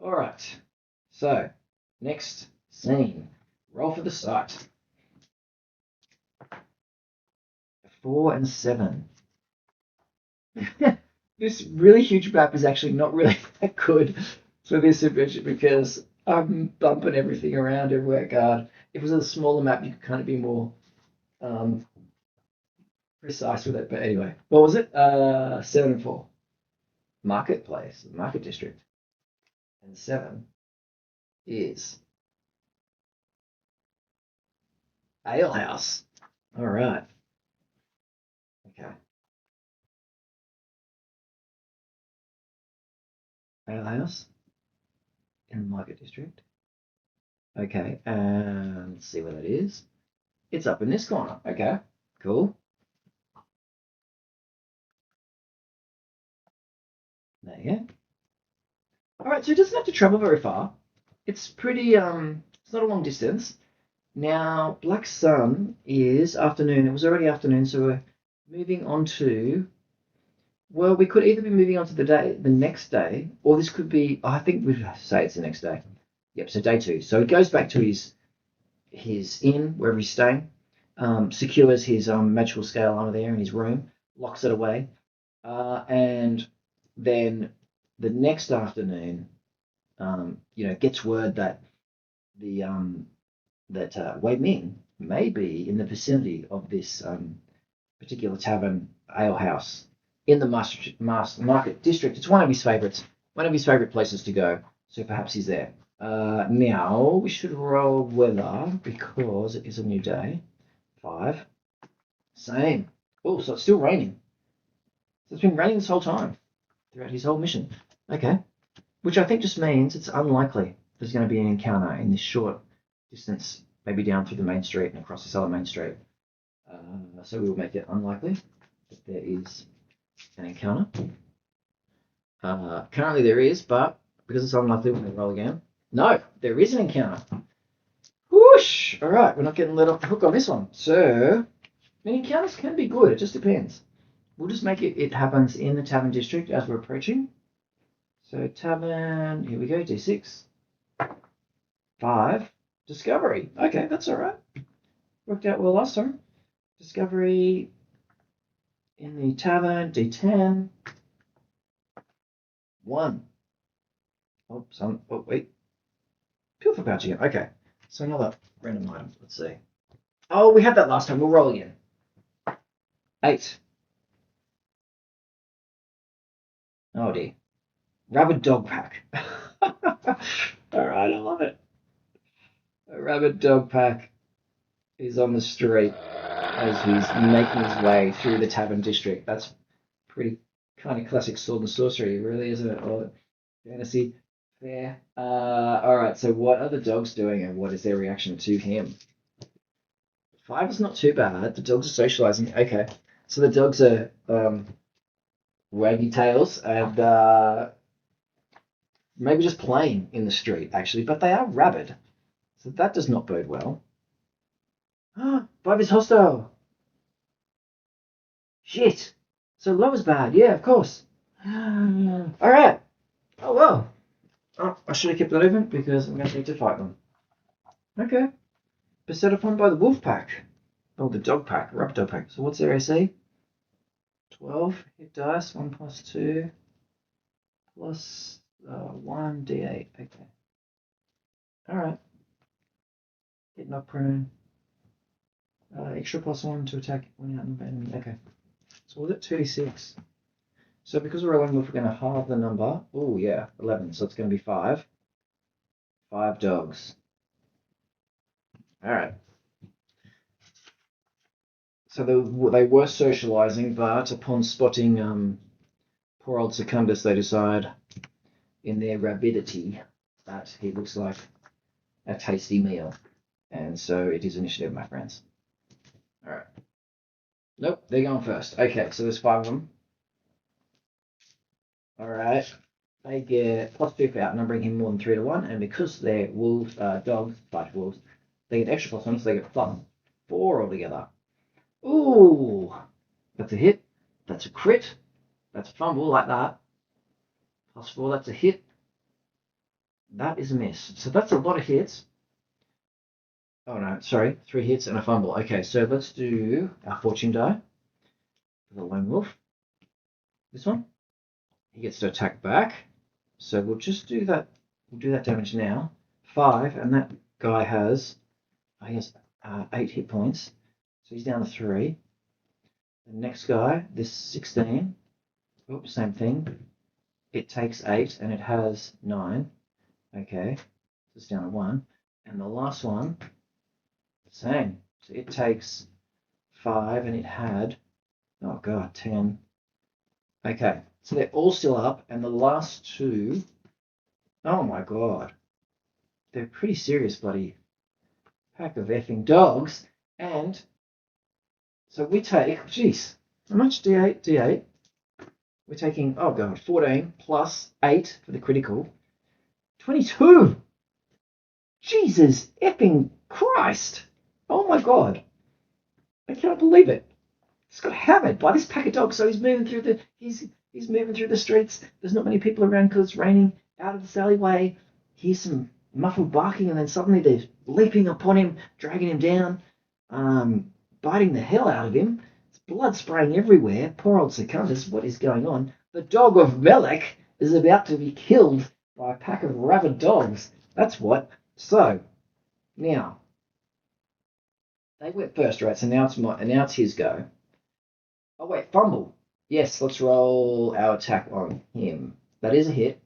All right. So, next scene. Roll for the sight. 4 and 7. This really huge map is actually not really that good for this adventure because I'm bumping everything around everywhere. God, if it was a smaller map, you could kind of be more um, precise with it. But anyway, what was it? 7 and 4. Marketplace, market district, and 7 is ale house. All right. Okay. Ale house in the market district. Okay, and let's see where that is. It's up in this corner. Okay, cool. There you go. All right, so it doesn't have to travel very far. It's pretty, it's not a long distance. Now, Black Sun is afternoon. It was already afternoon, so we're moving on to, well, we could either be moving on to the next day, or this could be, I think we'd have to say it's the next day. Yep, so day 2. So he goes back to his inn, wherever he's staying, secures his magical scale under there in his room, locks it away, and then the next afternoon, gets word that the Wei Ming may be in the vicinity of this particular tavern ale house in the market district. It's one of his favorites, one of his favorite places to go. So perhaps he's there. Now we should roll weather because it is a new day. 5. Same. Oh, so it's still raining. So it's been raining this whole time throughout his whole mission. Okay. Which I think just means it's unlikely there's going to be an encounter in this short distance, maybe down through the main street and across this other main street. So we will make it unlikely that there is an encounter. Currently there is, but because it's unlikely, we're going to roll again. No, there is an encounter. Whoosh! All right, we're not getting let off the hook on this one. So, the encounters can be good. It just depends. We'll just make it happens in the tavern district as we're approaching. So tavern, here we go, D6. 5. Discovery. Okay, that's all right. Worked out well last time. Discovery in the tavern, D10. 1. Oh, wait. Pilfer pouch again. Okay, so another random item. Let's see. Oh, we had that last time. We'll roll again. 8. Oh dear. Rabid dog pack. All right, I love it. A rabid dog pack is on the street as he's making his way through the tavern district. That's pretty kind of classic sword and sorcery, really, isn't it? Or fantasy fair. All right, so what are the dogs doing and what is their reaction to him? 5 is not too bad. The dogs are socializing. Okay, so the dogs are waggy tails and maybe just playing in the street, actually, but they are rabid. So that does not bode well. 5 is hostile. Shit. So low is bad. Yeah, of course. All right. Oh, well. Oh, I should have kept that open because I'm going to need to fight them. Okay. Beset upon by the wolf pack. Oh, the dog pack. Rubber dog pack. So what's their AC? 12. Hit dice. 1 plus 2. Plus 1 d8. Okay. All right. Hit knock prone. Extra plus 1 to attack when out of enemy. Okay. So was it 2d6? So because we're rolling wolf, we're going to halve the number. Oh, yeah. 11. So it's going to be 5. 5 dogs. All right. So they were socializing, but upon spotting poor old Secundus, they decide in their rabidity that he looks like a tasty meal. And so it is initiative, my friends. All right. Nope, they're going first. Okay, so there's 5 of them. All right. They get plus 2 for outnumbering him more than 3 to 1, and because they're wolves, dogs, large wolves, they get extra plus 1, so they get plus 4 altogether. Ooh, that's a hit. That's a crit. That's a fumble like that. Plus 4, that's a hit. That is a miss. So that's a lot of hits. Oh no, sorry, 3 hits and a fumble. Okay, so let's do our fortune die for the lone wolf. This one. He gets to attack back. So we'll just do that. We'll do that damage now. 5, and that guy has, he has 8 hit points. So he's down to 3. The next guy, this 16. Oops, same thing. It takes 8 and it has 9. Okay, so it's down to 1. And the last one, same. So it takes 5 and it had, oh god, 10. Okay, so they're all still up, and the last 2, oh my god, they're pretty serious bloody pack of effing dogs. And so we take, jeez, how much? D8, D8. We're taking, oh god, 14 plus 8 for the critical. 22! Jesus effing Christ! Oh my god. I cannot believe it. He's got hammered by this pack of dogs. So he's moving through he's moving through the streets. There's not many people around because it's raining. Out of this alleyway, hears some muffled barking, and then suddenly they're leaping upon him, dragging him down, biting the hell out of him. There's blood spraying everywhere. Poor old Secundus. What is going on? The Dog of Melek is about to be killed by a pack of rabid dogs. That's what. So now they went first, right? So now it's his go. Oh wait, fumble. Yes, let's roll our attack on him. That is a hit.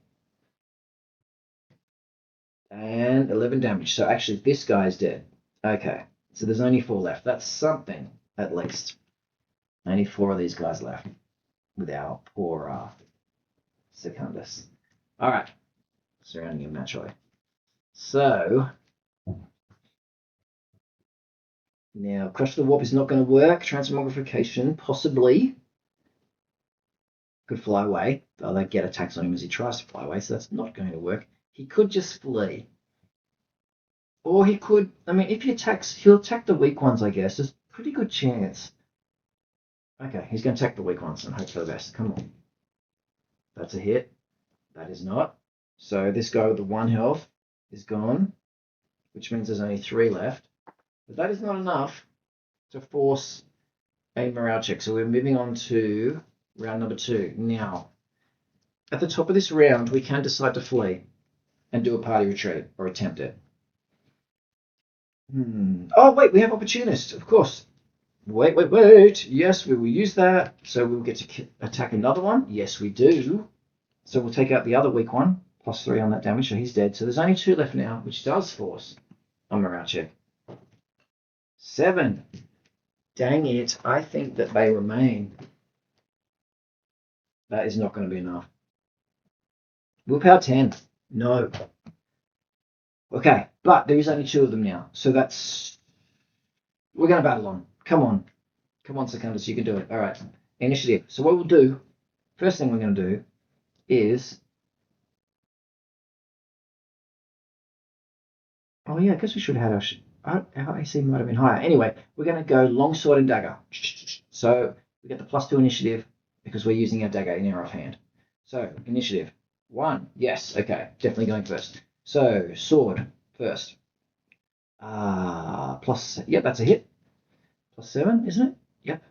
And 11 damage. So actually this guy's dead. Okay. So there's only 4 left. That's something, at least. Only 4 of these guys left. With our poor Secundus. Alright. Surrounding him naturally. So now Crush the Warp is not going to work. Transmogrification, possibly. Could fly away. Oh, they get attacks on him as he tries to fly away, so that's not going to work. He could just flee. Or he could, I mean, if he attacks, he'll attack the weak ones, I guess. There's a pretty good chance. Okay, he's going to attack the weak ones and hope for the best. Come on. That's a hit. That is not. So this guy with the 1 health is gone, which means there's only 3 left. But that is not enough to force a morale check. So we're moving on to round number 2. Now, at the top of this round, we can decide to flee and do a party retreat, or attempt it. Oh, wait, we have opportunist, of course. Wait. Yes, we will use that. So we'll get to attack another one. Yes, we do. So we'll take out the other weak one. Plus 3 on that damage, so he's dead. So there's only 2 left now, which does force a morale check. 7. Dang it. I think that they remain. That is not going to be enough. Willpower 10. No. Okay, but there is only 2 of them now. So that's... We're going to battle on. Come on. Come on, Secundus, you can do it. All right. Initiative. So what we'll do, first thing we're going to do is... Oh, yeah, I guess we should have had our AC might have been higher. Anyway, we're going to go longsword and dagger. So we get the +2 initiative because we're using our dagger in our offhand. So, initiative. 1. Yes, okay. Definitely going first. So, sword first. Yep, that's a hit. +7, isn't it? Yep.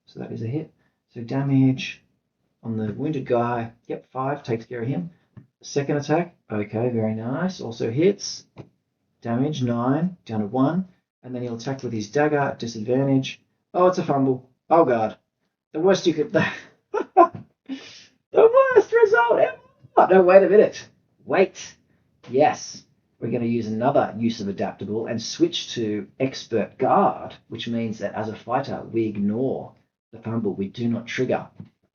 So that is a hit. So damage on the wounded guy. Yep, 5 takes care of him. Second attack. Okay, very nice. Also hits. Damage 9 down to 1. And then he'll attack with his dagger at disadvantage. Oh, it's a fumble. Oh god. The worst you could... the worst result ever. No, wait a minute. Wait. Yes. We're going to use another use of adaptable and switch to expert guard, which means that as a fighter, we ignore the fumble. We do not trigger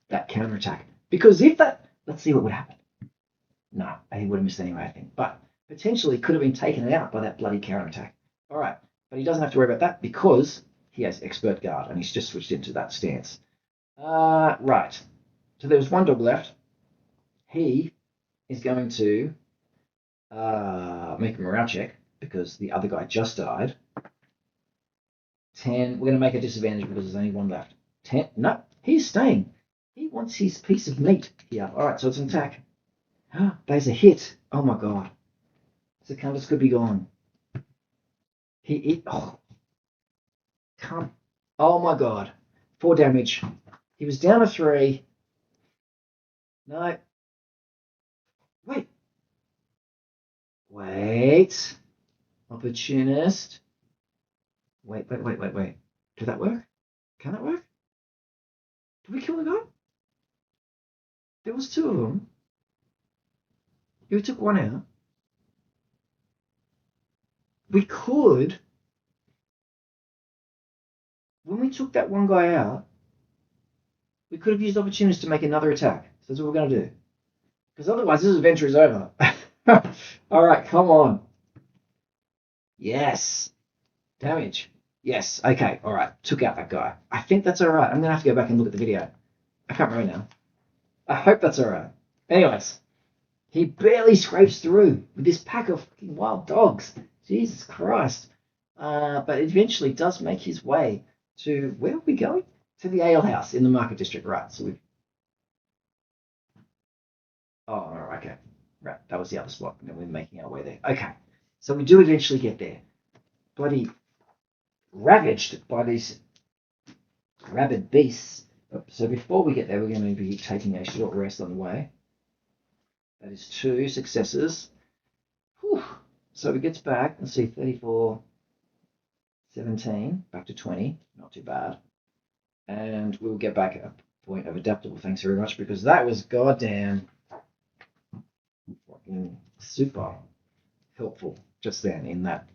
that counterattack. Because if that... Let's see what would happen. No, he would have missed anyway, I think. But potentially could have been taken out by that bloody counterattack. All right. But he doesn't have to worry about that because he has expert guard and he's just switched into that stance. Right. So there was 1 dog left. He is going to make a morale check because the other guy just died. 10. We're going to make a disadvantage because there's only 1 left. 10. No, he's staying. He wants his piece of meat here. All right, so it's an attack. There's a hit. Oh my god. Secundus could be gone. Come. Oh my god. 4 damage. He was down to 3. No. Wait. Opportunist. Wait. Did that work? Can that work? Did we kill the guy? There was 2 of them. We took 1 out. We could. When we took that 1 guy out, we could have used opportunities to make another attack. So that's what we're going to do. Because otherwise, this adventure is over. All right, come on. Yes. Damage. Yes. Okay. All right. Took out that guy. I think that's all right. I'm going to have to go back and look at the video. I can't remember now. I hope that's all right. Anyways, he barely scrapes through with this pack of fucking wild dogs. Jesus Christ. But eventually does make his way to, where are we going? To the ale house in the market district, right? So we've... Oh, okay. Right, that was the other spot. And then we're making our way there. Okay, so we do eventually get there. Bloody ravaged by these rabid beasts. So before we get there, we're going to be taking a short rest on the way. That is 2 successes. Whew. So he gets back, let's see, 34, 17, back to 20. Not too bad. And we'll get back at a point of adaptable. Thanks very much, because that was goddamn fucking super helpful just then in that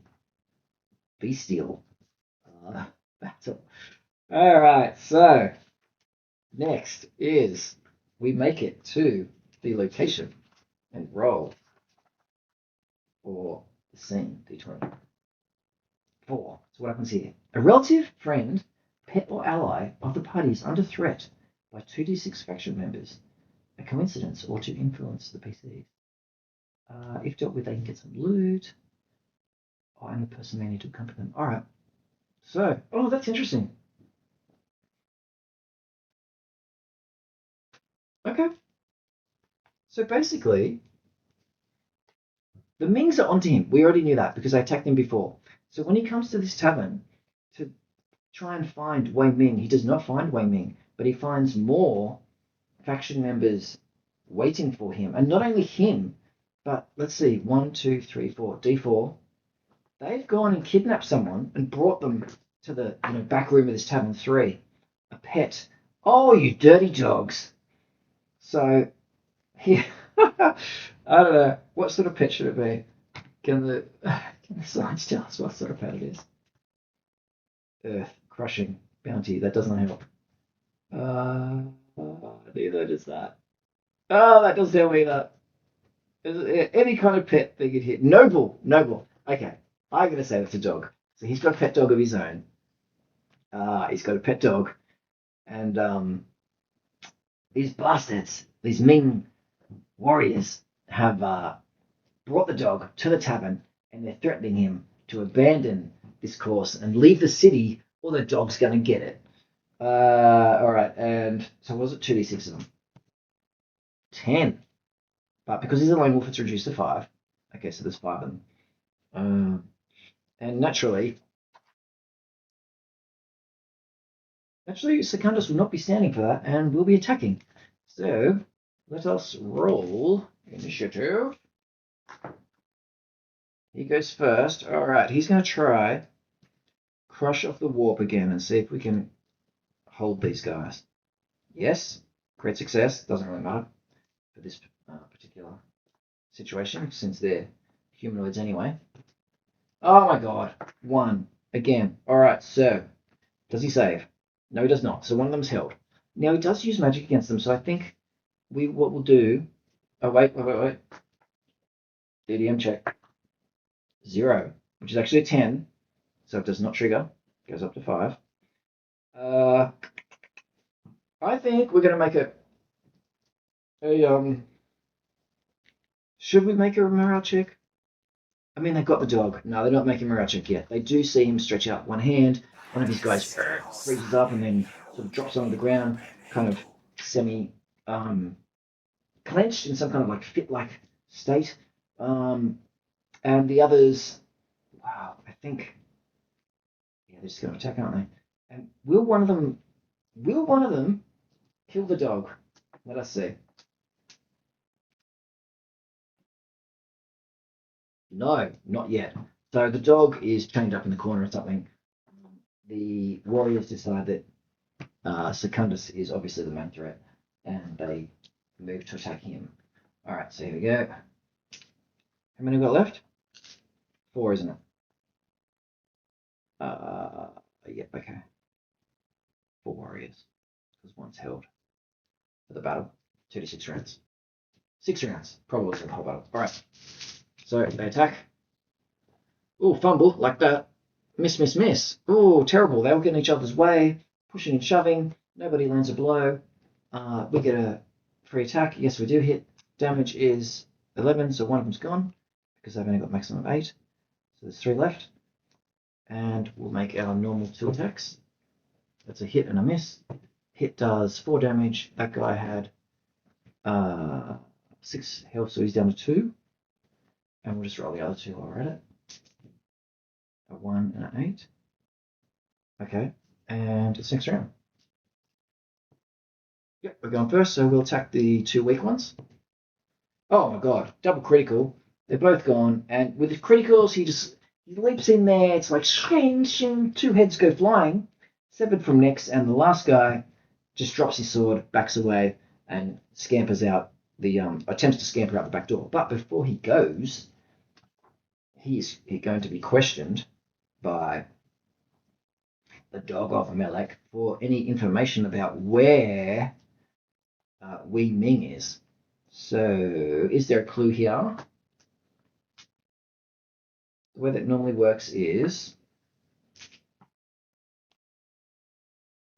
bestial battle. All right, so next is we make it to the location and roll for the scene, D20. 4. So what happens here? A relative, friend, pet or ally of the party is under threat by 2d6 faction members. A coincidence or to influence the PCs. If dealt with, they can get some loot. Oh, and the person may need to accompany them. All right. So, oh, that's interesting. Okay. So basically, the Mings are onto him. We already knew that because I attacked him before. So when he comes to this tavern to try and find Wei Ming, he does not find Wei Ming, but he finds more faction members waiting for him. And not only him, but let's see, 1, 2, 3, 4, D4. They've gone and kidnapped someone and brought them to the back room of this tavern. 3, a pet. Oh, you dirty dogs. So, here, I don't know. What sort of pet should it be? Can the signs tell us what sort of pet it is? Earth, crushing, bounty. That doesn't help. Neither does that. Oh, that doesn't help either. Any kind of pet they could hit. Noble. Okay, I'm going to say that's a dog. So he's got a pet dog of his own. He's got a pet dog. And these bastards, these Ming warriors, have brought the dog to the tavern, and they're threatening him to abandon this course and leave the city, or the dog's going to get it. All right, and so was it 2d6 of them? 10. But because he's a lone wolf, it's reduced to 5. Okay, so there's 5 of them. And naturally, Secundus will not be standing for that and will be attacking. So let us roll initiative. He goes first. All right, he's going to try crush off the warp again and see if we can hold these guys. Yes, great success. Doesn't really matter for this particular situation since they're humanoids anyway. Oh my god, 1 again. All right, so does he save? No, he does not. So one of them's held. Now he does use magic against them, so I think what we'll do. Oh wait. DDM check. 0, which is actually a 10, so it does not trigger. Goes up to 5. I think we're going to make it a should we make a morale check? I mean, they've got the dog. No, they're not making a morale check yet. They do see him stretch out one hand. One of his guys freezes up and then sort of drops onto the ground, kind of semi clenched in some kind of like fit-like state. And the others, wow, I think, yeah, they're just going to attack, aren't they? And will one of them kill the dog? Let us see. No, not yet. So the dog is chained up in the corner or something. The warriors decide that Secundus is obviously the main threat, and they move to attack him. All right, so here we go. How many we got left? 4, isn't it? Yep, okay. 4 warriors, because one's held for the battle. 2 to 6 rounds. 6 rounds, probably for the whole battle. All right, so they attack. Oh, fumble like that. Miss, miss, miss. Oh, terrible. They all get in each other's way, pushing and shoving. Nobody lands a blow. We get a free attack. Yes, we do hit. Damage is 11, so one of them's gone because they've only got maximum of 8. So there's 3 left. And we'll make our normal 2 attacks. That's a hit and a miss. Hit does 4 damage. That guy had 6 health, so he's down to 2. And we'll just roll the other 2 while we're at it. A 1 and an 8. Okay, and it's next round. Yep, we're going first, so we'll attack the 2 weak ones. Oh my god, double critical. They're both gone, and with the criticals, he leaps in there. It's like shing, shing, 2 heads go flying, severed from necks, and the last guy just drops his sword, backs away, and scampers out attempts to scamper out the back door. But before he goes, he's going to be questioned by the Dog of Melek for any information about where Wei Ming is. So, is there a clue here? The way that normally works is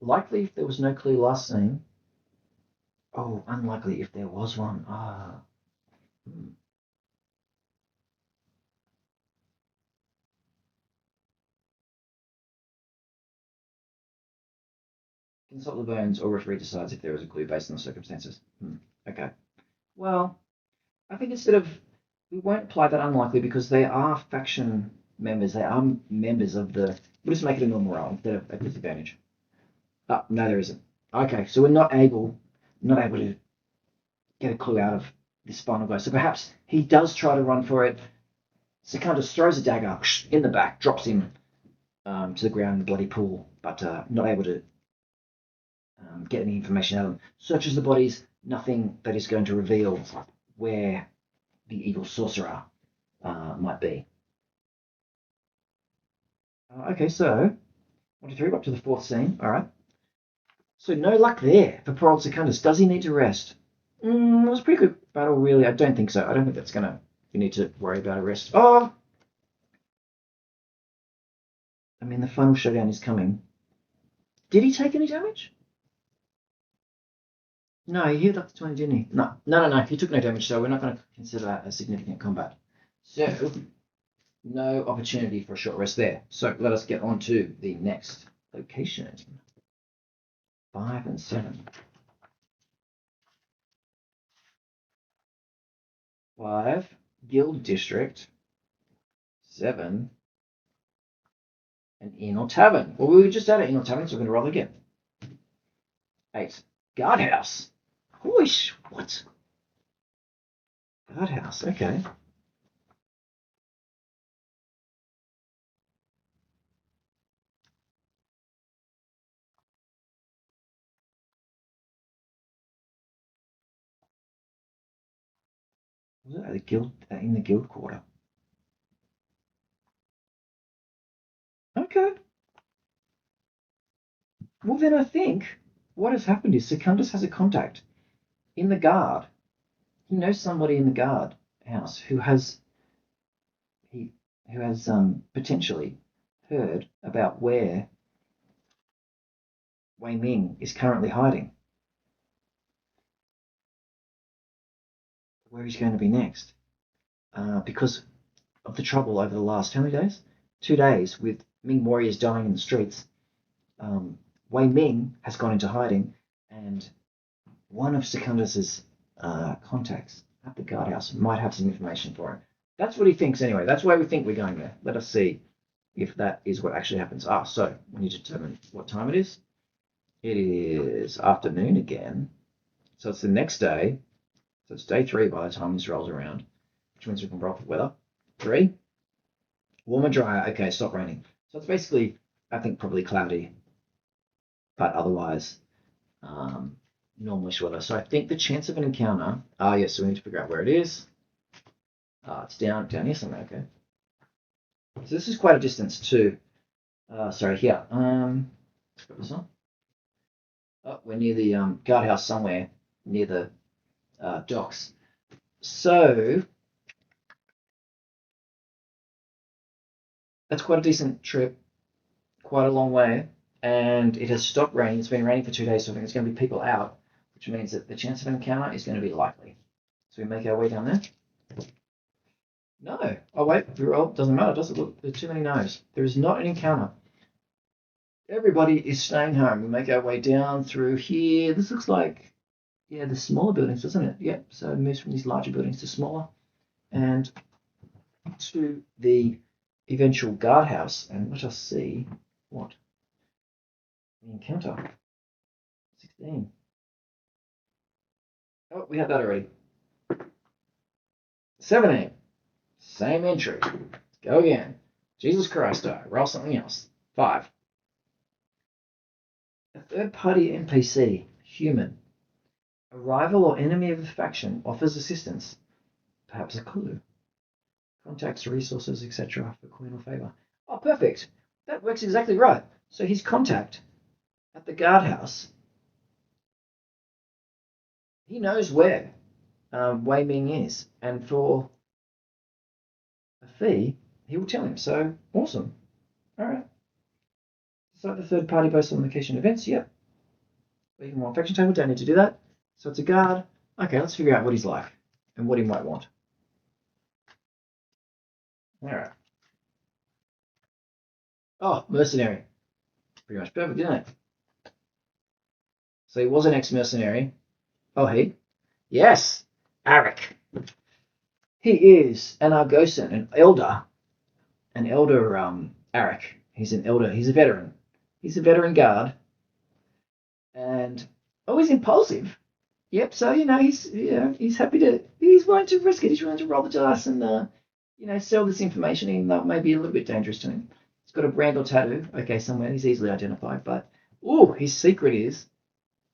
likely if there was no clue last scene. Oh, unlikely if there was one. Consult the bones or referee decides if there is a clue based on the circumstances. Okay. Well, I think we won't apply that unlikely because they are faction members. They are members of the. We'll just make it a normal roll instead of a disadvantage. No, there isn't. Okay, so we're not able to get a clue out of this final guy. So perhaps he does try to run for it. Secundus throws a dagger in the back, drops him to the ground in the bloody pool, but not able to get any information out of him. Searches the bodies, nothing that is going to reveal where the evil sorcerer might be. Okay, so 1, 2, 3, we're up to the 4th scene. All right. So no luck there for poor old Secundus. Does he need to rest? It was a pretty good battle, really. I don't think so. I don't think that's gonna. You need to worry about a rest. Oh, I mean the final showdown is coming. Did he take any damage? No, he healed up to 20, didn't he? No. He took no damage, so we're not going to consider that a significant combat. So, no opportunity for a short rest there. So let us get on to the next location. 5 and 7. 5, Guild District. 7, an inn or tavern. Well, we were just at an inn or tavern, so we're going to roll again. 8, guardhouse. Whoosh, what? Guardhouse, okay. Was it at the guild, in the guild quarter? Okay. Well, then I think what has happened is Secundus has a contact in the guard. He knows somebody in the guard house who has potentially heard about where Wei Ming is currently hiding. Where he's going to be next. Because of the trouble over the last, how many days? 2 days with Ming warriors dying in the streets. Wei Ming has gone into hiding, and one of Secundus's contacts at the guardhouse might have some information for him. That's what he thinks anyway. That's why we think we're going there. Let us see if that is what actually happens. So we need to determine what time it is. It is afternoon again. So it's the next day. So it's day 3 by the time this rolls around, which means we can roll for weather. 3. Warmer, drier. Okay, stop raining. So it's basically, I think, probably cloudy, but otherwise normalish weather. So I think the chance of an encounter. Yes. So we need to figure out where it is. It's down here somewhere. Okay. So this is quite a distance too. Sorry, here. Let's put this on. Oh, we're near the guardhouse somewhere near the docks. So that's quite a decent trip, quite a long way, and it has stopped raining. It's been raining for 2 days, so I think there's going to be people out, which means that the chance of an encounter is going to be likely. So we make our way down there. No. Oh, wait. Oh, doesn't matter, does it? Look, there's too many no's. There is not an encounter. Everybody is staying home. We make our way down through here. This looks like, yeah, the smaller buildings, doesn't it? Yep. So it moves from these larger buildings to smaller and to the eventual guardhouse. And let us see what we encounter. 16. Oh, we had that already. 17. Same entry. Go again. Jesus Christ, roll something else. 5. A third-party NPC, human. A rival or enemy of a faction offers assistance. Perhaps a clue. Contacts, resources, etc. for coin or favor. Oh, perfect. That works exactly right. So his contact at the guardhouse, he knows where Wei Ming is, and for a fee, he will tell him. So awesome. All right. So the third party based on location events. Yep. We can want faction table. Don't need to do that. So it's a guard. Okay, let's figure out what he's like and what he might want. All right. Oh, mercenary. Pretty much perfect, isn't it? So he was an ex-mercenary. Oh, he? Yes, Arik. He is an Argosan, an elder. Arik. He's an elder. He's a veteran. He's a veteran guard. And he's impulsive. Yep. So he's happy to. He's willing to risk it. He's willing to roll the dice and sell this information, even though it may be a little bit dangerous to him. He's got a brand or tattoo. Okay, somewhere he's easily identified. But his secret is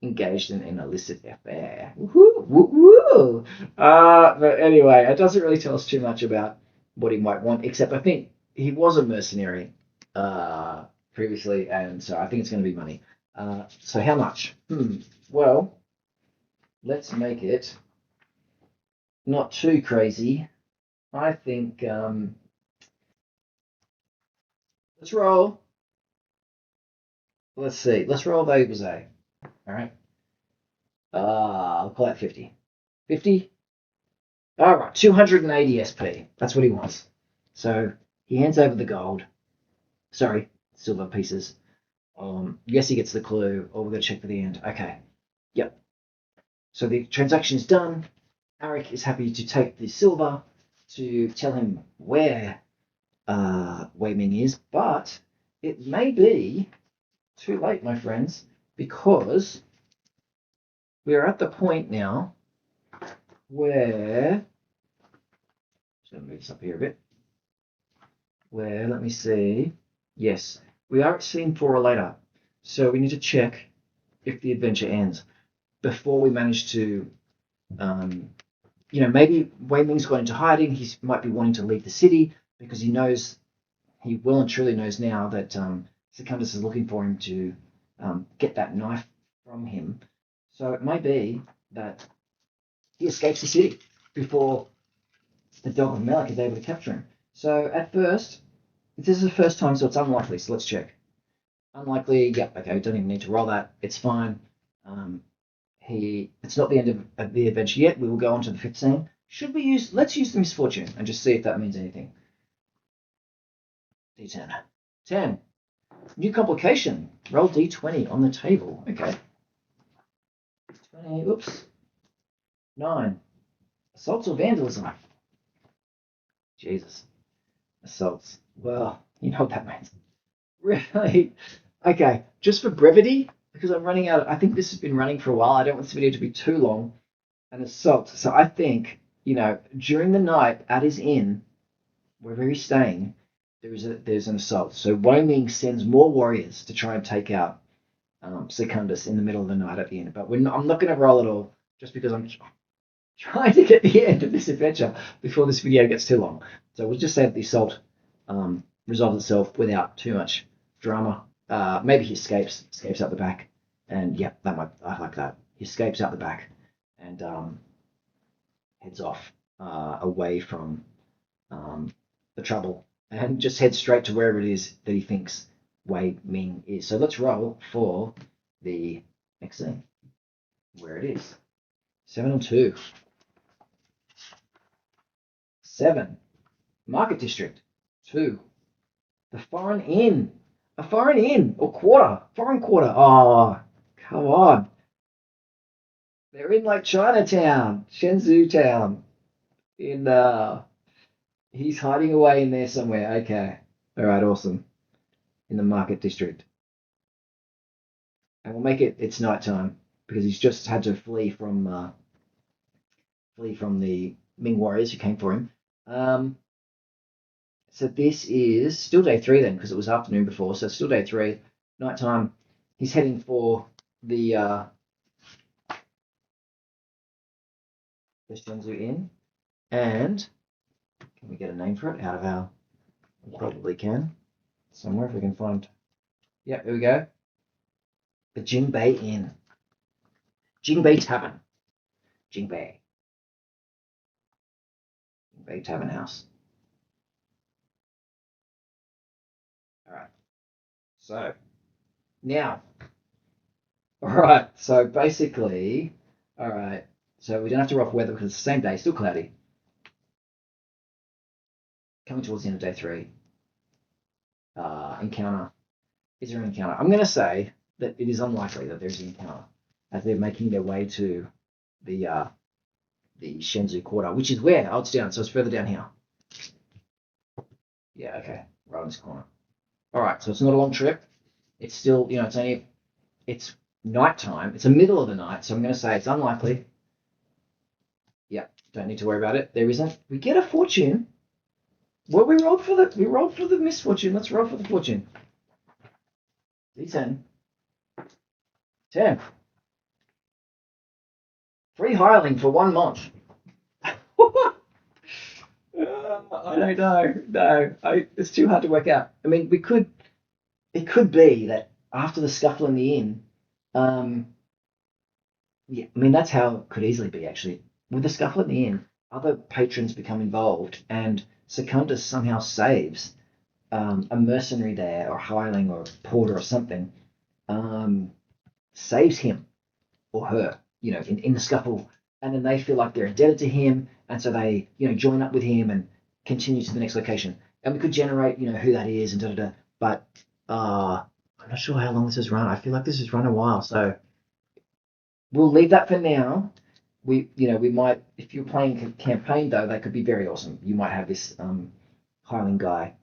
engaged in an illicit affair. Woo-hoo, woo-hoo. But anyway, it doesn't really tell us too much about what he might want, except I think he was a mercenary previously, and so I think it's going to be money. So how much? Well, let's make it not too crazy. I think let's roll. Let's see. Let's roll the Obase. All right. I'll call that 50. 50? All right, 280 SP. That's what he wants. So he hands over the gold. Sorry, silver pieces. Yes, he gets the clue. We've got to check for the end. Okay. Yep. So the transaction is done. Arik is happy to take the silver to tell him where Wei Ming is, but it may be too late, my friends, because we are at the point now where, just going to move this up here a bit, where, let me see, yes, we are at scene 4 or later, so we need to check if the adventure ends before we manage to, maybe Wei Ming's gone into hiding, he might be wanting to leave the city because he well and truly knows now that Secundus is looking for him to get that knife from him. So it may be that he escapes the city before the Dog of Melek is able to capture him. So at first, this is the first time, so it's unlikely. So let's check. Unlikely. Yep. Okay. We don't even need to roll that. It's fine. It's not the end of the adventure yet. We will go on to the 5th scene. Let's use the misfortune and just see if that means anything. D10. 10. New complication. Roll D20 on the table. Okay. 20. Oops. 9. Assaults or vandalism. Jesus. Assaults. Well, you know what that means. Really? Okay, just for brevity, because I'm running out. I think this has been running for a while. I don't want this video to be too long. An assault. So I think, during the night at his inn, wherever he's staying, there's an assault. So Wei Ming sends more warriors to try and take out Secundus in the middle of the night at the inn. But I'm not going to roll it all just because I'm trying to get the end of this adventure before this video gets too long. So we'll just say that the assault resolves itself without too much drama. Maybe he escapes out the back, and yeah, I like that. He escapes out the back and heads off away from the trouble and just heads straight to wherever it is that he thinks Wei Ming is. So let's roll for the next scene, where it is. 7 and 2. 7. Market District. 2. The Foreign Inn. A foreign inn or quarter. Foreign quarter. Oh, come on. They're in like Chinatown, Shenzu town. He's hiding away in there somewhere. Okay. All right, awesome. In the Market District. And we'll make it's nighttime because he's just had to flee from the Ming warriors who came for him. So this is still day 3 then, because it was afternoon before. So still day 3, nighttime. He's heading for the Shenzu Inn, and can we get a name for it out of our? We probably can somewhere if we can find. Yeah, here we go. The Jinbei Inn, Jinbei Tavern, Jinbei Tavern House. All right. So now, all right. So basically, all right. So we don't have to roll off weather because it's the same day, still cloudy. Coming towards the end of day 3. Encounter. Is there an encounter? I'm going to say that it is unlikely that there's an encounter as they're making their way to the Shenzu quarter, which is where? Oh, it's down. So it's further down here. Yeah, okay. Right in this corner. All right. So it's not a long trip. It's still, it's nighttime. It's the middle of the night. So I'm going to say it's unlikely. Yeah, don't need to worry about it. There isn't. We get a fortune. Well, we rolled for the misfortune. Let's roll for the fortune. D10. 10. Free hireling for 1 month. I don't know. No, it's too hard to work out. I mean, it could be that after the scuffle in the inn, yeah, I mean, that's how it could easily be, actually. With the scuffle in the inn, other patrons become involved, and Secundus somehow saves a mercenary there, or hireling, or porter, or something, saves him or her, in the scuffle, and then they feel like they're indebted to him, and so they, join up with him and continue to the next location. And we could generate, who that is and da-da-da. But I'm not sure how long this has run. I feel like this has run a while, so we'll leave that for now. We might, if you're playing a campaign though, that could be very awesome. You might have this hireling guy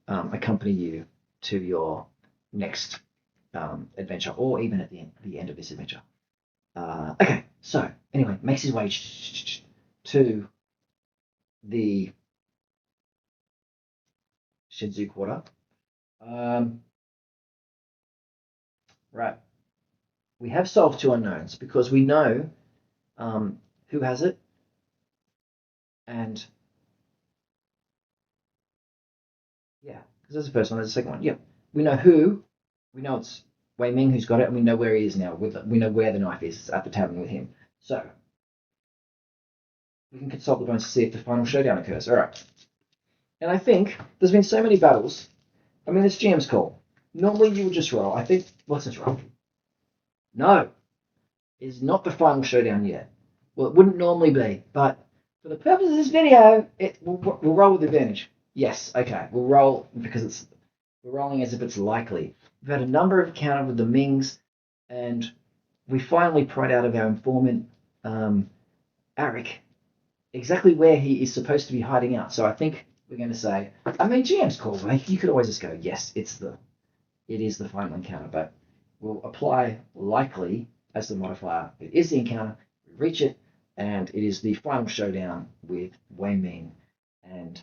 accompany you to your next adventure, or even at the end of this adventure. Okay, so anyway, makes his way to the Shenzu quarter. Right, we have solved 2 unknowns because we know who has it, and yeah, because there's the first one, there's the second one. Yeah, we know who. We know it's Wei Ming who's got it, and we know where he is now. We know where the knife is. It's at the tavern with him. So we can consult the bones to see if the final showdown occurs. All right. And I think there's been so many battles. I mean, it's GM's call. Normally you would just roll. I think, let's just roll. No, it's not the final showdown yet. Well, it wouldn't normally be, but for the purpose of this video, we'll roll with advantage. Yes, okay, we'll roll because we're rolling as if it's likely. We've had a number of encounters with the Mings, and we finally pried out of our informant, Arik, exactly where he is supposed to be hiding out. So I think we're going to say, I mean, GM's call. Like, you could always just go, yes, it is the final encounter, but we'll apply likely as the modifier. It is the encounter. We reach it, and it is the final showdown with Wei Ming and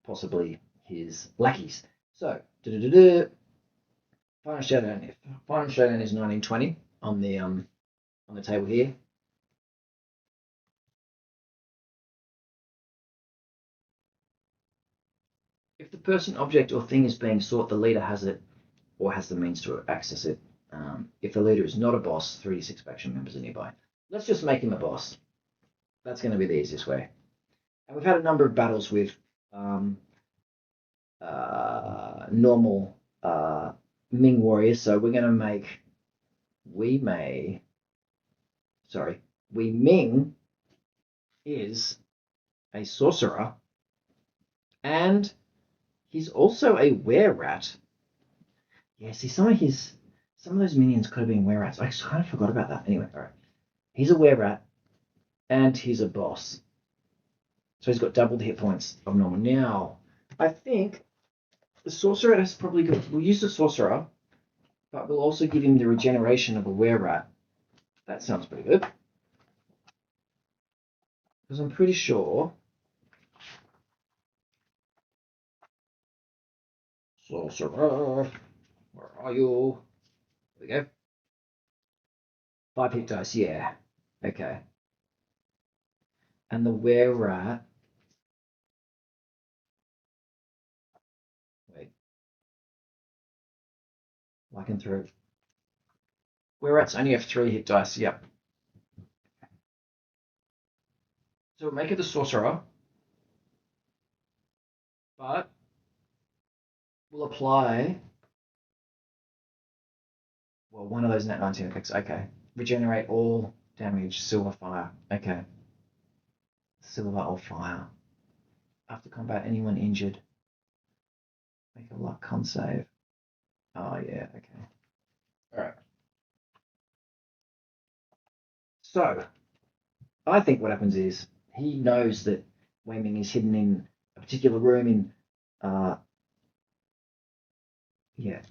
possibly his lackeys. So, final showdown. Final showdown is 1920 on the table here. If the person, object, or thing is being sought, the leader has it or has the means to access it. If the leader is not a boss, 3d6 faction members are nearby. Let's just make him a boss. That's going to be the easiest way. And we've had a number of battles with normal Ming warriors, so we're going to make Wei Ming is a sorcerer, and he's also a were-rat. Yeah, see, some of those minions could have been were-rats. I kind of forgot about that. Anyway, all right. He's a were-rat, and he's a boss. So he's got double the hit points of normal. Now, I think the sorcerer has probably got... We'll use the sorcerer, but we'll also give him the regeneration of a were-rat. That sounds pretty good. Because I'm pretty sure... Sorcerer, where are you? There we go. 5 hit dice, yeah. Okay. And the were-rat... Wait. Lycan through. Were-rats only have 3 hit dice, yep. So we'll make it the sorcerer. But we'll apply... Well, one of those nat 19 effects, okay. Regenerate all damage, silver fire. Okay. Silver or fire. After combat, anyone injured. Make a luck con save. Oh, yeah, okay. Alright. So, I think what happens is he knows that Wei Ming is hidden in a particular room in a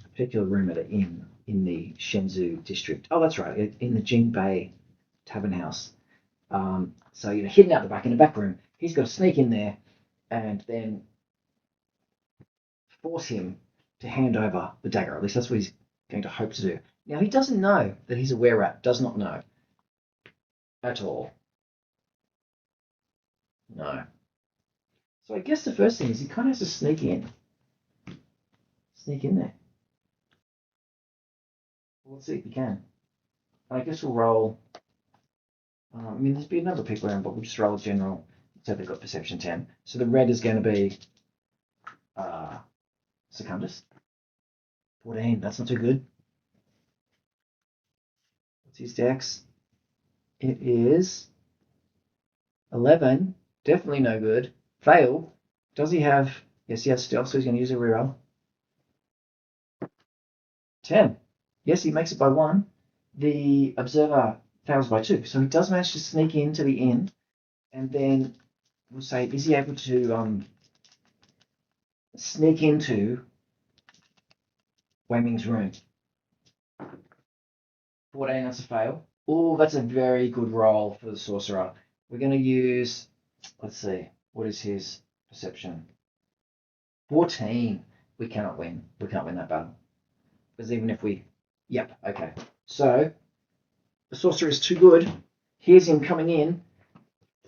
particular room at an inn in the Shenzu district. Oh, that's right, in the Jinbei Tavern House. So, hidden out the back in the back room. He's got to sneak in there and then force him to hand over the dagger. At least that's what he's going to hope to do. Now, he doesn't know that he's a were-rat. Does not know. At all. No. So I guess the first thing is he kind of has to sneak in. Sneak in there. Well, let's see if he can. I guess we'll roll... there's been a number of people around, but we'll just roll a general. So they've got perception 10. So the red is going to be Secundus. 14, that's not too good. What's his dex? It is 11. Definitely no good. Fail. Does he have... Yes, he has stealth, so he's going to use a reroll. 10. Yes, he makes it by 1. The observer fails by 2. So he does manage to sneak into the inn. And then we'll say, is he able to sneak into Wei Ming's room? 14, that's a fail. Oh, that's a very good roll for the sorcerer. We're going to use... Let's see. What is his perception? 14. We cannot win. We can't win that battle. Because even if we... Yep, okay. So, the sorcerer is too good. Here's him coming in.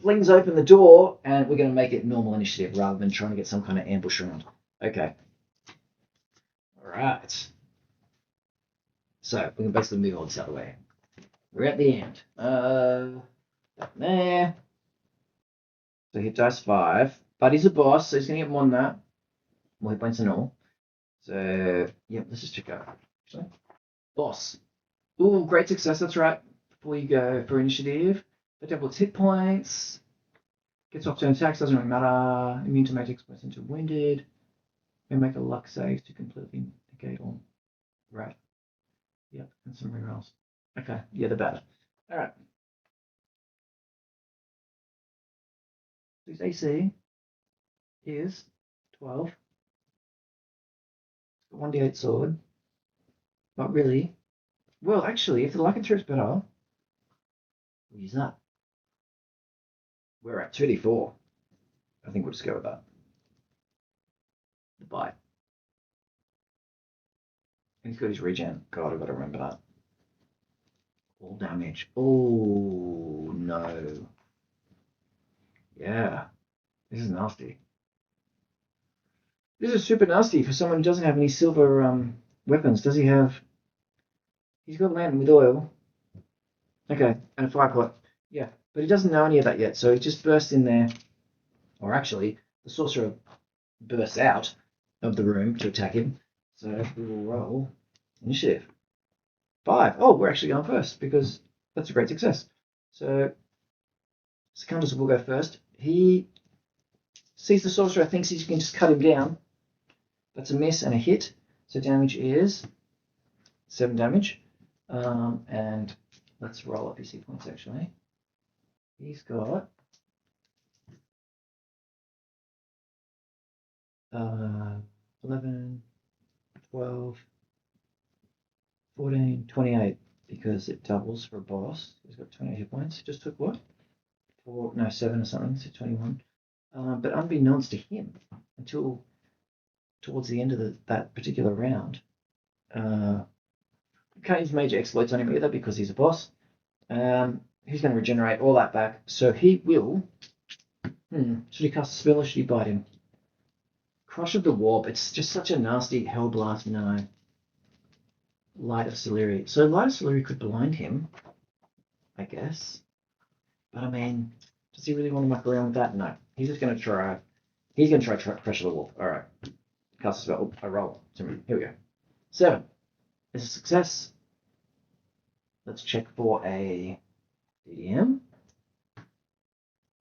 Flings open the door, and we're going to make it normal initiative rather than trying to get some kind of ambush around. Okay. Alright. So, we can basically move all this out of the way. We're at the end. That there. So hit dice 5. But he's a boss, so he's going to get more than that. More hit points and all. So, let's just check out. Actually. Boss. Ooh, great success, that's right. Before you go for initiative. That doubles hit points. Gets off turn attacks, doesn't really matter. Immune to magic, exposed until wounded. And make a luck save to completely negate all. Right. Yep, and some rerolls. Okay, yeah, they're better. Alright. His AC is 12. 1d8 sword. Not really. Well, actually, if the lycanthrope's better, we'll use that. We're at 2d4. I think we'll just go with that. The bite. And he's got his regen. God, I've got to remember that. All damage. Oh, no. Yeah. This is nasty. This is super nasty for someone who doesn't have any silver weapons. Does he have... He's got lantern with oil. Okay, and a fire pot. Yeah, but he doesn't know any of that yet, so he just bursts in there. Or actually, the sorcerer bursts out of the room to attack him. So we will roll initiative. 5. Oh, we're actually going first because that's a great success. So Secundus will go first. He sees the sorcerer, thinks he can just cut him down. That's a miss and a hit. So damage is 7 damage. And let's roll up his hit points actually. He's got 11, 12, 14, 28 because it doubles for a boss. He's got 28 hit points. Just took what? 7 or something, so 21. But unbeknownst to him, until towards the end of that particular round, can't use major exploits on him either because he's a boss. He's going to regenerate all that back. So he will... should he cast a spell or should he bite him? Crush of the Warp. It's just such a nasty Hellblast. No. Light of Celeri. So Light of Celeri could blind him, I guess. But I mean, does he really want to muck around with that? No. He's just going to try... He's going to try Crush of the Warp. Alright. Cast a spell. I roll. Here we go. 7. It's a success. Let's check for a DDM.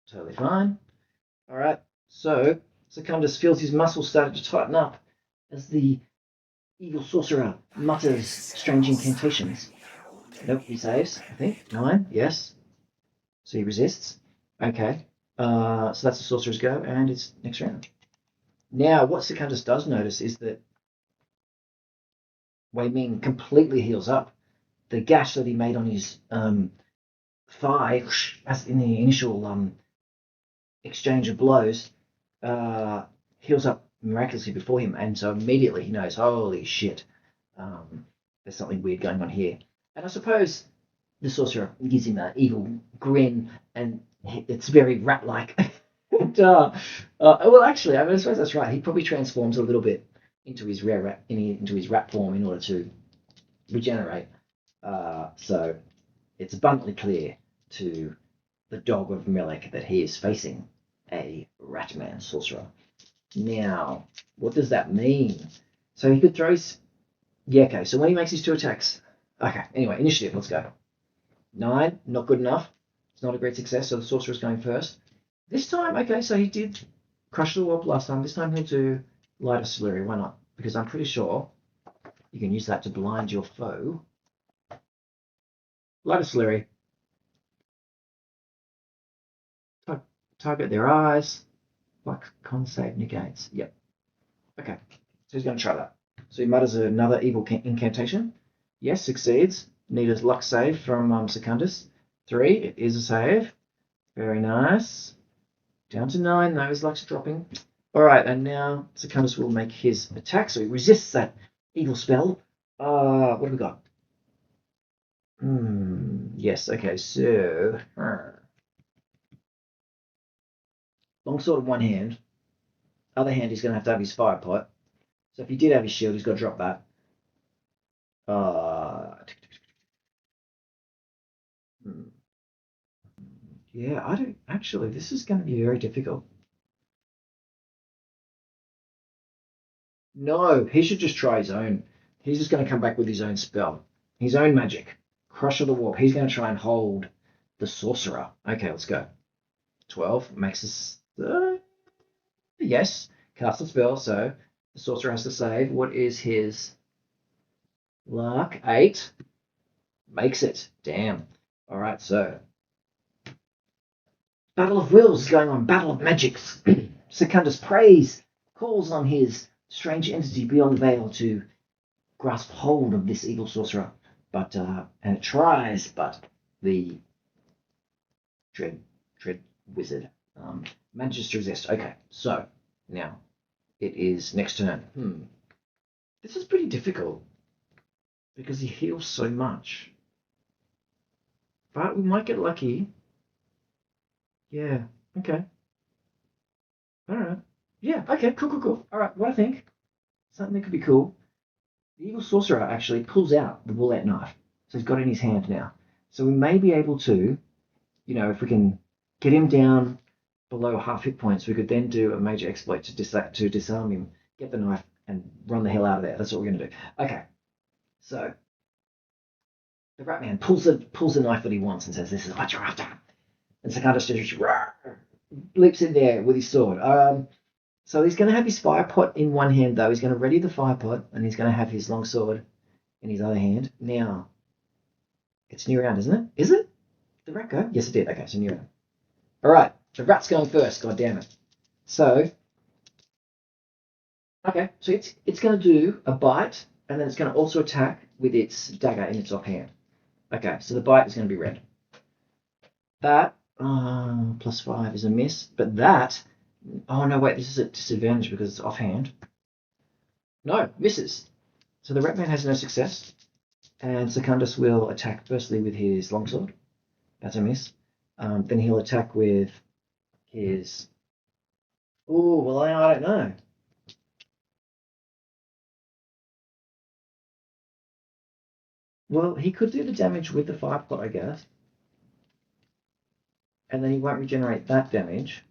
Totally fine. Alright, so Secundus feels his muscles started to tighten up as the evil sorcerer mutters strange incantations. Nope, he saves, I think. 9, yes. So he resists. Okay. So that's the sorcerer's go, and it's next round. Now, what Secundus does notice is that Wei Ming completely heals up. The gash that he made on his thigh, as in the initial exchange of blows, heals up miraculously before him, and so immediately he knows, holy shit, there's something weird going on here. And I suppose the sorcerer gives him an evil grin, and it's very rat-like. And, well, actually, I suppose that's right. He probably transforms a little bit into his rat form in order to regenerate. So it's abundantly clear to the Dog of Melek that he is facing a Ratman sorcerer. Now, what does that mean? So he could throw his... Yeah, okay, so when he makes his 2 attacks... Okay, anyway, initiative, let's go. 9, not good enough. It's not a great success, so the sorcerer's going first. This time, okay, so he did Crush the Warp last time. This time he'll do Light of Celeri. Why not? Because I'm pretty sure you can use that to blind your foe. Light of Celeri. Target their eyes. Like con save negates. Yep. Okay. So he's going to try that. So he mutters another evil incantation. Yes, succeeds. Need a luck save from Secundus. 3. It is a save. Very nice. Down to 9. No, his luck's dropping. Alright, and now Secundus will make his attack. So he resists that evil spell. What have we got? Yes, okay, so... Longsword in one hand. Other hand, he's going to have his fire pot. So if he did have his shield, he's got to drop that. Yeah, I don't... Actually, this is going to be very difficult. No, he should just try his own. He's just going to come back with his own spell. His own magic. Crush of the Warp. He's going to try and hold the sorcerer. Okay, let's go. 12 makes us... yes, cast a spell, so the sorcerer has to save. What is his luck? 8. Makes it. Damn. Alright, so... Battle of Wills is going on. Battle of Magics. Secundus prays calls on his strange entity beyond the veil to grasp hold of this evil sorcerer. But and it tries, but the dread wizard manages to resist. Okay, so now it is next turn. This is pretty difficult because he heals so much. But we might get lucky. Yeah, okay. Alright. Yeah, okay, cool. Alright, what I think, something that could be cool, the evil sorcerer actually pulls out the Bulette Knife. So he's got it in his hand now. So we may be able to, if we can get him down below half hit points, we could then do a major exploit to disarm him, get the knife, and run the hell out of there. That's what we're going to do. Okay, so the Ratman pulls the knife that he wants and says, "This is what you're after." And Secundus just leaps in there with his sword. So he's going to have his fire pot in one hand, though. He's going to ready the fire pot, and he's going to have his long sword in his other hand. Now, it's new round, isn't it? Is it? Did the rat go? Yes, it did. Okay, so new round. All right, the rat's going first. God damn it. So, okay, so it's going to do a bite, and then it's going to also attack with its dagger in its offhand. Okay, so the bite is going to be red. That +5 is a miss, but that. Oh no, wait, this is a disadvantage because it's offhand. No, misses. So the Ratman has no success, and Secundus will attack firstly with his longsword. That's a miss. Then he'll attack with his. Oh well, I don't know. Well, he could do the damage with the fire pot, I guess, and then he won't regenerate that damage.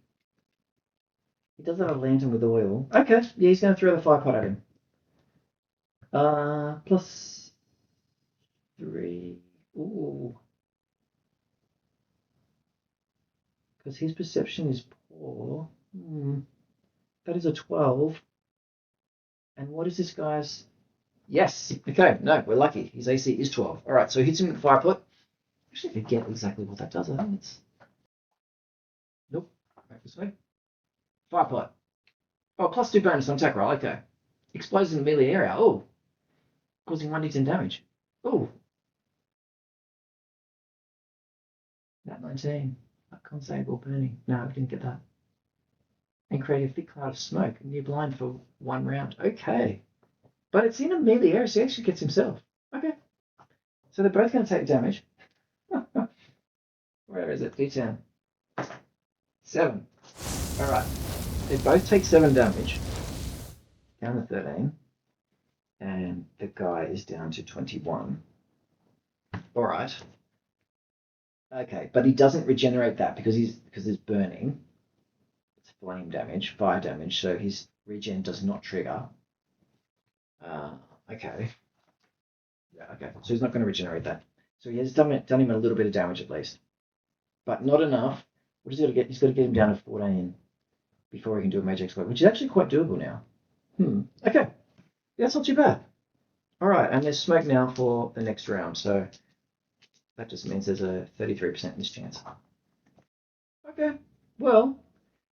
He does have a lantern with oil. Okay, yeah, he's going to throw the fire pot at him. +3. Ooh. Because his perception is poor. That is a 12. And what is this guy's? Yes. Okay, no, we're lucky. His AC is 12. All right, so he hits him with the fire pot. Actually, I forget exactly what that does. I think it's. Nope. Back this way. Fire pot. Oh, +2 bonus on attack roll. Okay. Explodes in the melee area. Oh. Causing 1d10 damage. Oh. Nat 19. Consable burning. No, I didn't get that. And create a thick cloud of smoke. And you're blind for 1 round. Okay. But it's in a melee area, so he actually gets himself. Okay. So they're both going to take damage. Where is it? D10. 7. Alright. They both take 7 damage. Down to 13. And the guy is down to 21. Alright. Okay, but he doesn't regenerate that because there's burning. It's flame damage, fire damage, so his regen does not trigger. Okay. Yeah, okay. So he's not going to regenerate that. So he has done him a little bit of damage at least. But not enough. What has he got to get? He's got to get him down to 14 before he can do a major exploit, which is actually quite doable now. Okay. Yeah, that's not too bad. Alright, and there's smoke now for the next round, so that just means there's a 33% mischance. Okay. Well,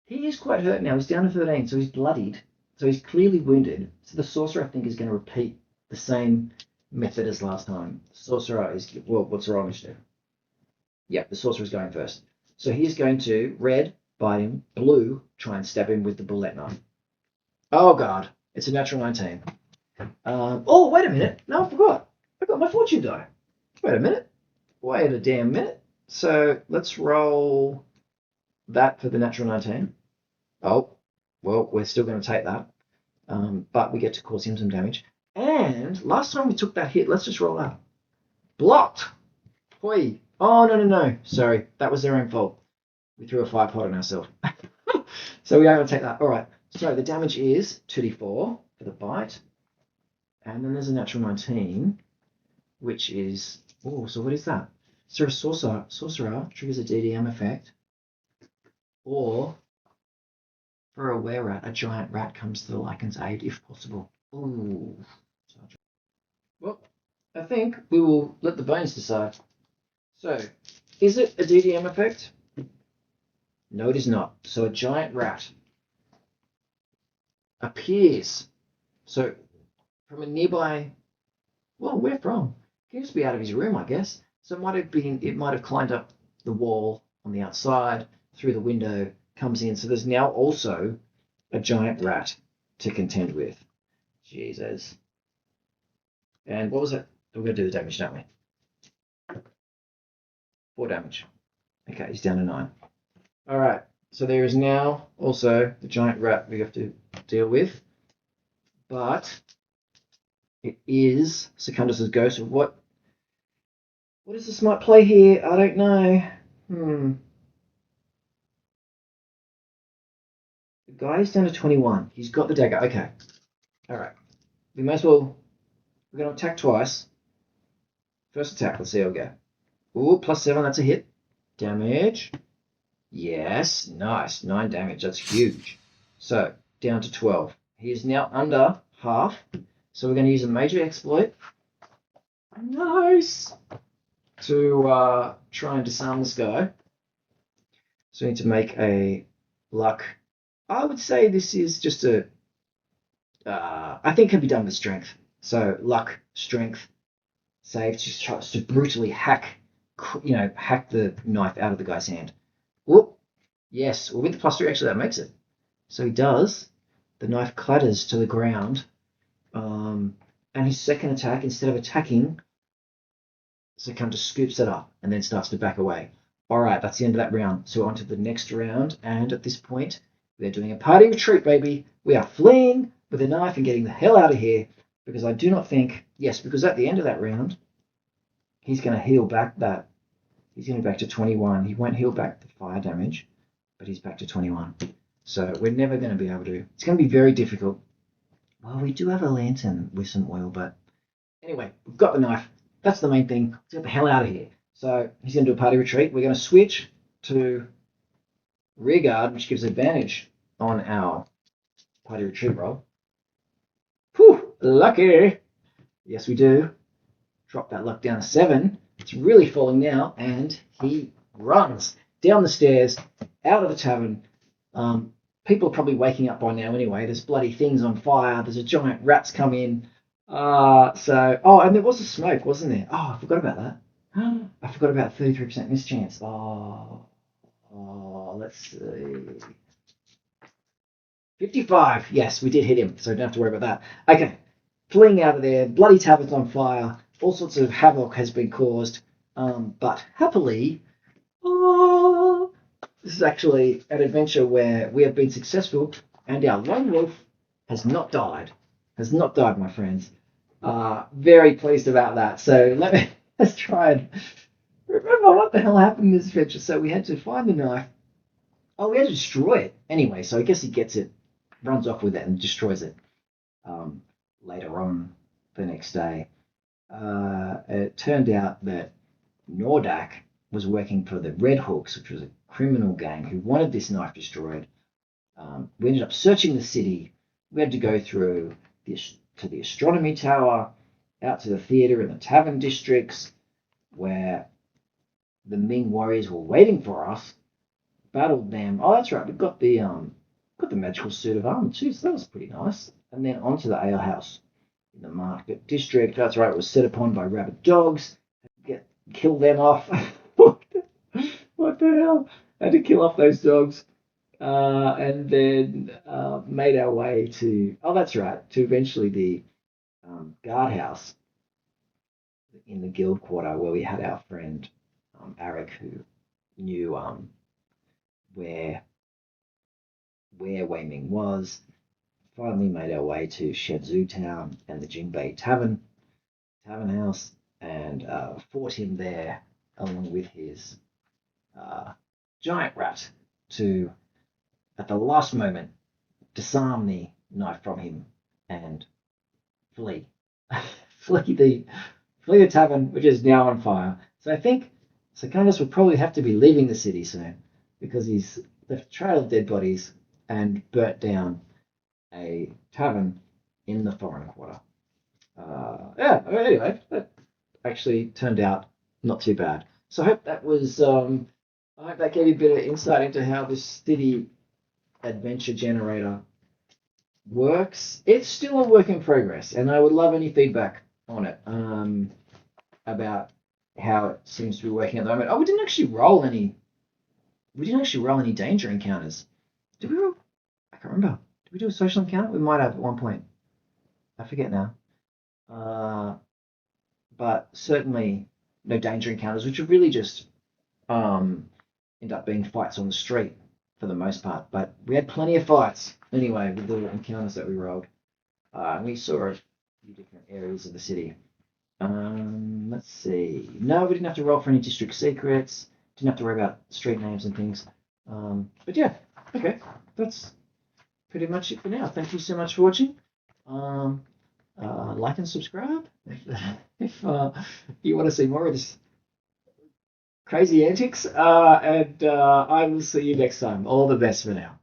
he is quite hurt now. He's down to 13, so he's bloodied. So he's clearly wounded. So the sorcerer, I think, is going to repeat the same method as last time. The sorcerer is, well, what's the wrong initiative? Yep, the sorcerer is going first. So he's going to, red, bite him, blue, try and stab him with the Bulette Knife. Oh, God. It's a natural 19. Oh, wait a minute. No, I forgot. I got my fortune die. Wait a minute. Wait a damn minute. So let's roll that for the natural 19. Oh, well, we're still going to take that. But we get to cause him some damage. And last time we took that hit, let's just roll out. Blocked. Hoi. Oh, no. Sorry, that was their own fault. We threw a fire pot on ourselves. So we are going to take that. All right. So the damage is 2d4 for the bite. And then there's a natural 19, which is... Oh, so what is that? So a sorcerer triggers a DDM effect. Or... For a were-rat, a giant rat comes to the Lycan's aid, if possible. Ooh. Well, I think we will let the bones decide. So, is it a DDM effect? No, it is not. So a giant rat appears. So from a nearby, well, where from? He must be out of his room, I guess. So it might have climbed up the wall on the outside, through the window, comes in. So there's now also a giant rat to contend with. Jesus. And what was it? We're going to do the damage, don't we? 4 damage. Okay, he's down to 9. All right. So there is now also the giant rat we have to deal with. But it is Secundus's ghost. What is the smart play here? I don't know. The guy is down to 21. He's got the dagger. Okay. All right. We may as well. We're going to attack twice. First attack. Let's see how we go. Ooh, +7. That's a hit. Damage. Yes. Nice. 9 damage. That's huge. So down to 12. He is now under half. So we're going to use a major exploit. Nice. To try and disarm this guy. So we need to make a luck. I would say this is just a. I think it can be done with strength. So luck, strength, save. Just tries to brutally hack the knife out of the guy's hand. Whoop. Yes. Well, with the +3, actually, that makes it. So he does. The knife clatters to the ground. And his second attack, instead of attacking, Secundus scoops it up and then starts to back away. All right, that's the end of that round. So on to the next round. And at this point, we're doing a party retreat, baby. We are fleeing with a knife and getting the hell out of here. Because I do not think... Yes, because at the end of that round, he's going to heal back that... He's going to be back to 21. He won't heal back the fire damage, but he's back to 21. So we're never going to be able to... It's going to be very difficult. Well, we do have a lantern with some oil, but... Anyway, we've got the knife. That's the main thing. Let's get the hell out of here. So he's going to do a party retreat. We're going to switch to rearguard, which gives advantage on our party retreat roll. Whew, lucky. Yes, we do. Drop that luck down to 7. It's really falling now, and he runs down the stairs, out of the tavern. People are probably waking up by now anyway. There's bloody things on fire. There's a giant rat's come in. And there was a smoke, wasn't there? Oh, I forgot about that. I forgot about 33% mischance. Let's see. 55. Yes, we did hit him, so don't have to worry about that. Okay, fleeing out of there. Bloody tavern's on fire. All sorts of havoc has been caused. But happily, this is actually an adventure where we have been successful, and our lone wolf has not died. Has not died, my friends. Very pleased about that. So let's try and remember what the hell happened in this adventure. So we had to find the knife. Oh, we had to destroy it. Anyway, so I guess he gets it, runs off with it, and destroys it later on the next day. It turned out that Nordak was working for the Red Hooks, which was a criminal gang who wanted this knife destroyed. We ended up searching the city. We had to go through to the astronomy tower, out to the theatre and the tavern districts, where the Ming warriors were waiting for us. Battled them. Oh, that's right. We got the magical suit of armor too, so that was pretty nice. And then onto the ale house in the market district. That's right. It was set upon by rabid dogs. Kill them off. What the hell? Had to kill off those dogs. And then made our way to, that's right, to eventually the guardhouse in the guild quarter where we had our friend Arik, who knew where Wei Ming was. Finally made our way to Shenzu town and the Jingbei tavern house, and fought him there along with his giant rat to, at the last moment, disarm the knife from him and flee. flee the tavern, which is now on fire. So I think Secundus would probably have to be leaving the city soon, because he's left a trail of dead bodies and burnt down a tavern in the foreign quarter. Anyway, that actually turned out not too bad. So I hope that was, I hope that gave you a bit of insight into how this city adventure generator works. It's still a work in progress, and I would love any feedback on it about how it seems to be working at the moment. Oh, we didn't actually roll any. We didn't actually roll any danger encounters. Did we roll? I can't remember. Did we do a social encounter? We might have at one point. I forget now. But certainly no danger encounters, which are really just end up being fights on the street for the most part. But we had plenty of fights anyway with the encounters that we rolled. We saw a few different areas of the city. Let's see. No, we didn't have to roll for any district secrets. Didn't have to worry about street names and things. But yeah, okay. That's pretty much it for now. Thank you so much for watching. Like and subscribe if you want to see more of this crazy antics. And I will see you next time. All the best for now.